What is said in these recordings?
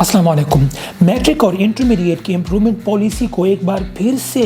अस्सलाम वालेकुम। मैट्रिक और इंटरमीडिएट की इम्प्रूवमेंट पॉलिसी को एक बार फिर से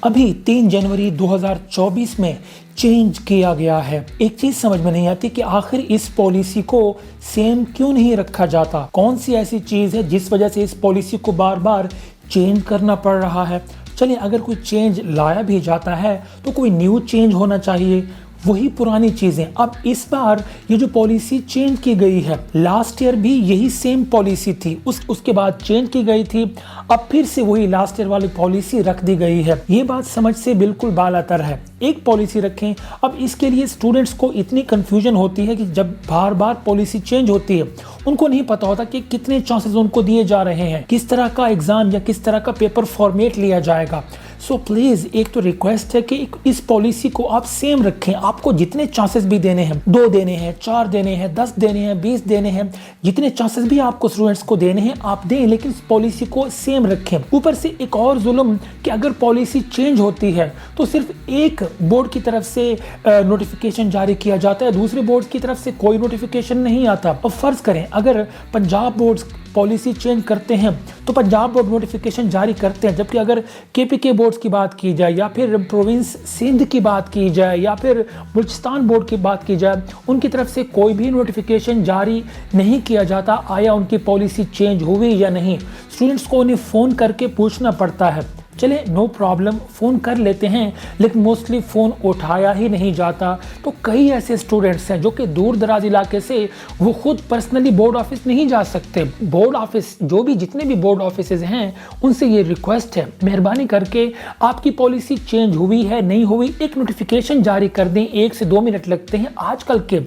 अभी 3 जनवरी 2024 में चेंज किया गया है। एक चीज़ समझ में नहीं आती कि आखिर इस पॉलिसी को सेम क्यों नहीं रखा जाता। कौन सी ऐसी चीज़ है जिस वजह से इस पॉलिसी को बार बार चेंज करना पड़ रहा है। चलिए, अगर कोई चेंज लाया भी जाता है तो कोई न्यू चेंज होना चाहिए, वही पुरानी चीज़ें। अब इस बार ये जो पॉलिसी चेंज की गई है, लास्ट ईयर भी यही सेम पॉलिसी थी, उसके बाद चेंज की गई थी, अब फिर से वही लास्ट ईयर वाली पॉलिसी रख दी गई है। ये बात समझ से बिल्कुल बालातर है। एक पॉलिसी रखें, अब इसके लिए स्टूडेंट्स को इतनी कन्फ्यूजन होती है कि जब बार बार पॉलिसी चेंज होती है उनको नहीं पता होता कि कितने चांसेस उनको दिए जा रहे हैं, किस तरह का एग्जाम या किस तरह का पेपर फॉर्मेट लिया जाएगा। सो प्लीज़, एक तो रिक्वेस्ट है कि इस पॉलिसी को आप सेम रखें। आपको जितने चांसेस भी देने हैं, 2 देने हैं, 4 देने हैं, 10 देने हैं, 20 देने हैं, जितने चांसेस भी आपको स्टूडेंट्स को देने हैं आप दें, लेकिन इस पॉलिसी को सेम रखें। ऊपर से एक और जुल्म कि अगर पॉलिसी चेंज होती है तो सिर्फ एक बोर्ड की तरफ से नोटिफिकेशन जारी किया जाता है, दूसरे बोर्ड की तरफ से कोई नोटिफिकेशन नहीं आता। अब फर्ज करें अगर पंजाब बोर्ड पॉलिसी चेंज करते हैं तो पंजाब बोर्ड नोटिफिकेशन जारी करते हैं, जबकि अगर केपीके बोर्ड्स की बात की जाए या फिर प्रोविंस सिंध की बात की जाए या फिर बलूचिस्तान बोर्ड की बात की जाए, उनकी तरफ से कोई भी नोटिफिकेशन जारी नहीं किया जाता आया उनकी पॉलिसी चेंज हुई या नहीं। स्टूडेंट्स को उन्हें फ़ोन करके पूछना पड़ता है। चले, नो प्रॉब्लम, फ़ोन कर लेते हैं, लेकिन मोस्टली फ़ोन उठाया ही नहीं जाता। तो कई ऐसे स्टूडेंट्स हैं जो कि दूर दराज इलाके से वो खुद पर्सनली बोर्ड ऑफिस नहीं जा सकते। बोर्ड ऑफिस जितने भी बोर्ड ऑफिसेज हैं उनसे ये रिक्वेस्ट है, मेहरबानी करके आपकी पॉलिसी चेंज हुई है नहीं हुई, एक नोटिफिकेशन जारी कर दें। 1 से 2 मिनट लगते हैं, आजकल के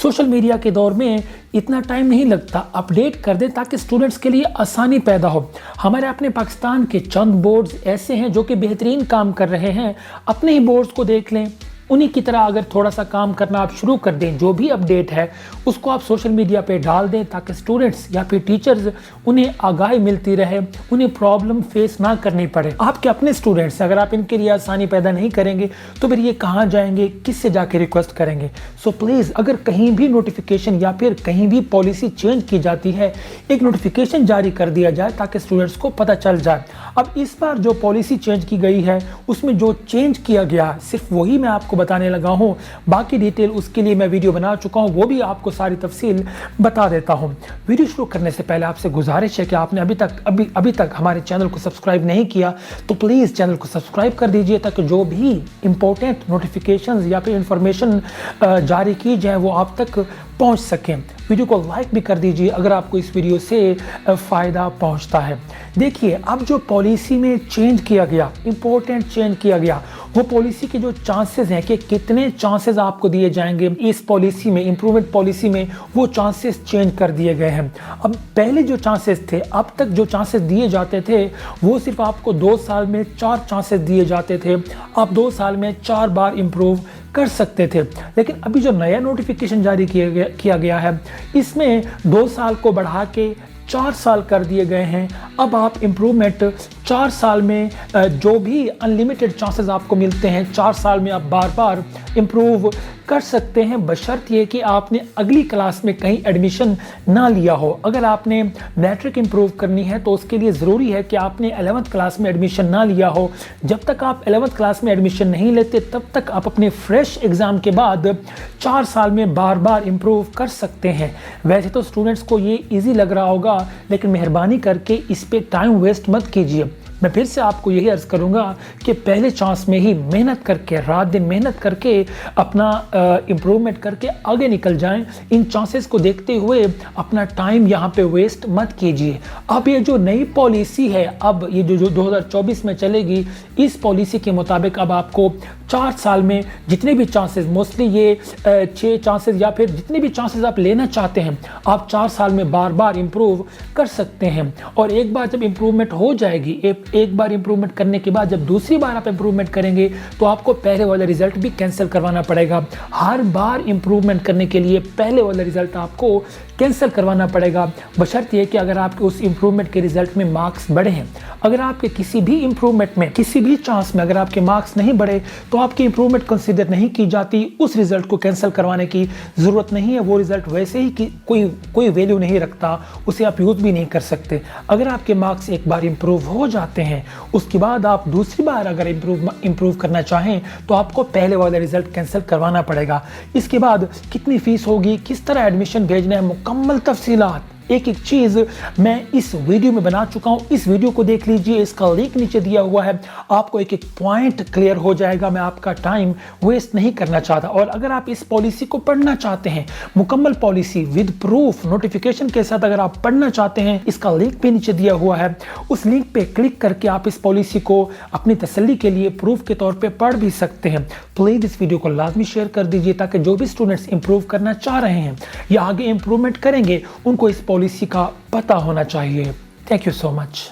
सोशल मीडिया के दौर में इतना टाइम नहीं लगता, अपडेट कर दें ताकि स्टूडेंट्स के लिए आसानी पैदा हो। हमारे अपने पाकिस्तान के चंद बोर्ड्स ऐसे हैं जो कि बेहतरीन काम कर रहे हैं, अपने ही बोर्ड्स को देख लें, उन्हीं की तरह अगर थोड़ा सा काम करना आप शुरू कर दें, जो भी अपडेट है उसको आप सोशल मीडिया पे डाल दें ताकि स्टूडेंट्स या फिर टीचर्स उन्हें आगाही मिलती रहे, उन्हें प्रॉब्लम फेस ना करनी पड़े। आपके अपने स्टूडेंट्स, अगर आप इनके लिए आसानी पैदा नहीं करेंगे तो फिर ये कहाँ जाएंगे, किससे जाके रिक्वेस्ट करेंगे। सो प्लीज़, अगर कहीं भी नोटिफिकेशन या फिर कहीं भी पॉलिसी चेंज की जाती है, एक नोटिफिकेशन जारी कर दिया जाए ताकि स्टूडेंट्स को पता चल जाए। अब इस बार जो पॉलिसी चेंज की गई है उसमें जो चेंज किया गया सिर्फ वही मैं आपको बताने लगा हूं, बाकी डिटेल उसके लिए मैं वीडियो बना चुका हूं, वो भी आपको सारी तफसील बता देता हूं। वीडियो शुरू करने से पहले आपसे गुजारिश है कि आपने अभी तक हमारे चैनल को सब्सक्राइब नहीं किया तो प्लीज़ चैनल को सब्सक्राइब कर दीजिए ताकि जो भी इंपॉर्टेंट नोटिफिकेशंस या फिर इंफॉर्मेशन जारी की जाए वो आप तक पहुंच सकें। वीडियो को लाइक भी कर दीजिए अगर आपको इस वीडियो से फ़ायदा पहुंचता है। देखिए, अब जो पॉलिसी में चेंज किया गया, इंपॉर्टेंट चेंज किया गया, वो पॉलिसी के जो चांसेस हैं कि कितने चांसेस आपको दिए जाएंगे इस पॉलिसी में, इंप्रूवमेंट पॉलिसी में, वो चांसेस चेंज कर दिए गए हैं। अब पहले जो चांसेस थे, अब तक जो चांसेस दिए जाते थे वो सिर्फ आपको 2 साल में 4 चांसेस दिए जाते थे। आप 2 साल में 4 बार इम्प्रूव कर सकते थे, लेकिन अभी जो नया नोटिफिकेशन जारी किया गया है इसमें 2 साल को बढ़ा के 4 साल कर दिए गए हैं। अब आप इम्प्रूवमेंट 4 साल में जो भी अनलिमिटेड चांसेस आपको मिलते हैं, 4 साल में आप बार बार इम्प्रूव कर सकते हैं, बशर्ते कि आपने अगली क्लास में कहीं एडमिशन ना लिया हो। अगर आपने मैट्रिक इम्प्रूव करनी है तो उसके लिए ज़रूरी है कि आपने 11th क्लास में एडमिशन ना लिया हो। जब तक आप 11th क्लास में एडमिशन नहीं लेते तब तक आप अपने फ्रेश एग्ज़ाम के बाद 4 साल में बार बार इम्प्रूव कर सकते हैं। वैसे तो स्टूडेंट्स को ये ईजी लग रहा होगा, लेकिन मेहरबानी करके इस पर टाइम वेस्ट मत कीजिए। मैं फिर से आपको यही अर्ज़ करूंगा कि पहले चांस में ही मेहनत करके, रात दिन मेहनत करके अपना इम्प्रूवमेंट करके आगे निकल जाएं। इन चांसेस को देखते हुए अपना टाइम यहाँ पे वेस्ट मत कीजिए। अब ये जो नई पॉलिसी है, अब ये जो 2024 में चलेगी, इस पॉलिसी के मुताबिक अब आपको 4 साल में जितने भी चांसेस, मोस्टली ये 6 चांसेस या फिर जितने भी चांसेस आप लेना चाहते हैं, आप 4 साल में बार बार इम्प्रूव कर सकते हैं। और एक बार जब इम्प्रूवमेंट हो जाएगी, एक बार इंप्रूवमेंट करने के बाद जब दूसरी बार आप इंप्रूवमेंट करेंगे तो आपको पहले वाला रिजल्ट भी कैंसिल करवाना पड़ेगा। हर बार इंप्रूवमेंट करने के लिए पहले वाला रिजल्ट आपको कैंसिल करवाना पड़ेगा, बशर्ते कि अगर आपके उस इंप्रूवमेंट के रिजल्ट में मार्क्स बढ़े हैं। अगर आपके किसी भी इंप्रूवमेंट में, किसी भी चांस में अगर आपके मार्क्स नहीं बढ़े तो आपकी इंप्रूवमेंट कंसीडर नहीं की जाती, उस रिजल्ट को कैंसिल करवाने की ज़रूरत नहीं है। वो रिजल्ट वैसे ही कि कोई वैल्यू नहीं रखता, उसे आप यूज़ भी नहीं कर सकते। अगर आपके मार्क्स एक बार इंप्रूव हो जाते हैं, उसके बाद आप दूसरी बार अगर इंप्रूव करना चाहें तो आपको पहले वाला रिजल्ट कैंसिल करवाना पड़ेगा। इसके बाद कितनी फीस होगी, किस तरह एडमिशन भेजना है, मुकम्मल तफसीलात एक एक चीज़ मैं इस वीडियो में बना चुका हूं। इस वीडियो को देख लीजिए, इसका लिंक नीचे दिया हुआ है, आपको एक एक पॉइंट क्लियर हो जाएगा। मैं आपका टाइम वेस्ट नहीं करना चाहता। और अगर आप इस पॉलिसी को पढ़ना चाहते हैं, मुकम्मल पॉलिसी विद प्रूफ नोटिफिकेशन के साथ अगर आप पढ़ना चाहते हैं, इसका लिंक भी नीचे दिया हुआ है। उस लिंक पे क्लिक करके आप इस पॉलिसी को अपनी तसल्ली के लिए प्रूफ के तौर पर पढ़ भी सकते हैं। प्लीज़ इस वीडियो को लाजमी शेयर कर दीजिए ताकि जो भी स्टूडेंट्स इंप्रूव करना चाह रहे हैं या आगे इंप्रूवमेंट करेंगे, उनको इस पॉलिसी का पता होना चाहिए। Thank you so much.